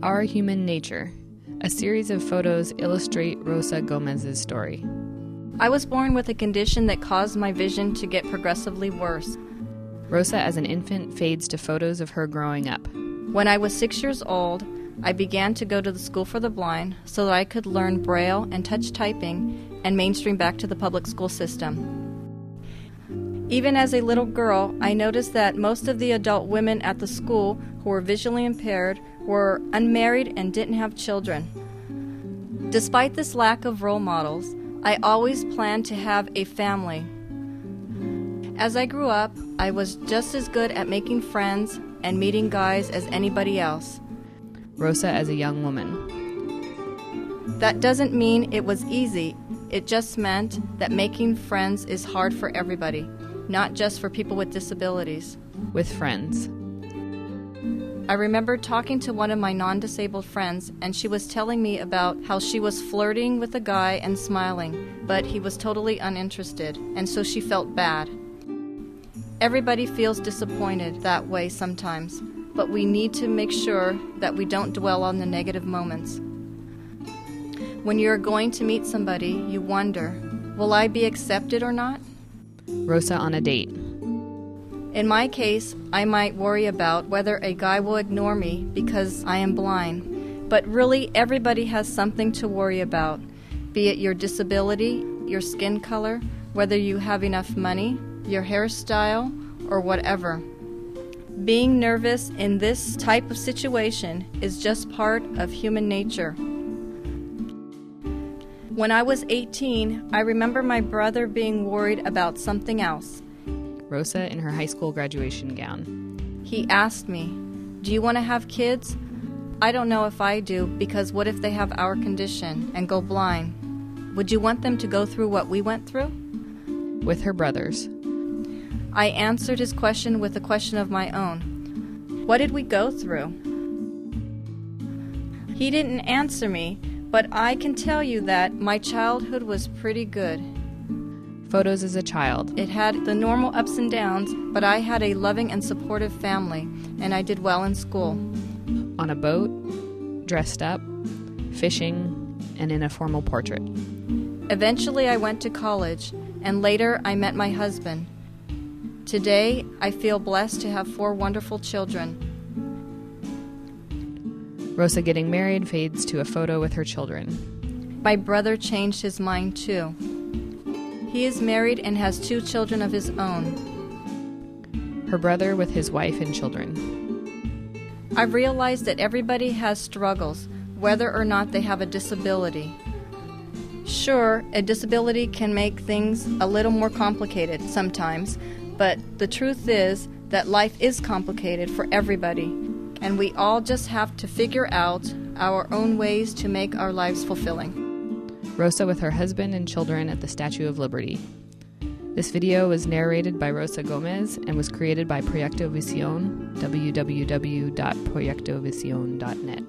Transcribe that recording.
Our Human Nature. A series of photos illustrate Rosa Gómez's story. I was born with a condition that caused my vision to get progressively worse. Rosa as an infant fades to photos of her growing up. When I was 6 years old, I began to go to the School for the Blind so that I could learn Braille and touch typing and mainstream back to the public school system. Even as a little girl, I noticed that most of the adult women at the school who were visually impaired were unmarried and didn't have children. Despite this lack of role models, I always planned to have a family. As I grew up, I was just as good at making friends and meeting guys as anybody else. Rosa as a young woman. That doesn't mean it was easy. It just meant that making friends is hard for everybody, not just for people with disabilities. With friends. I remember talking to one of my non-disabled friends, and she was telling me about how she was flirting with a guy and smiling, but he was totally uninterested, and so she felt bad. Everybody feels disappointed that way sometimes, but we need to make sure that we don't dwell on the negative moments. When you're going to meet somebody, you wonder, will I be accepted or not? Rosa on a date. In my case, I might worry about whether a guy will ignore me because I am blind. But really, everybody has something to worry about, be it your disability, your skin color, whether you have enough money, your hairstyle, or whatever. Being nervous in this type of situation is just part of human nature. When I was 18, I remember my brother being worried about something else. Rosa in her high school graduation gown. He asked me, "Do you want to have kids?" I don't know if I do, because what if they have our condition and go blind? Would you want them to go through what we went through? With her brothers. I answered his question with a question of my own. What did we go through? He didn't answer me, but I can tell you that my childhood was pretty good. Photos as a child. It had the normal ups and downs, but I had a loving and supportive family, and I did well in school. On a boat, dressed up, fishing, and in a formal portrait. Eventually I went to college, and later I met my husband. Today, I feel blessed to have 4 wonderful children. Rosa getting married fades to a photo with her children. My brother changed his mind too. He is married and has 2 children of his own. Her brother with his wife and children. I've realized that everybody has struggles, whether or not they have a disability. Sure, a disability can make things a little more complicated sometimes, but the truth is that life is complicated for everybody, and we all just have to figure out our own ways to make our lives fulfilling. Rosa with her husband and children at the Statue of Liberty. This video was narrated by Rosa Gómez and was created by Proyecto Visión, www.proyectovisión.net.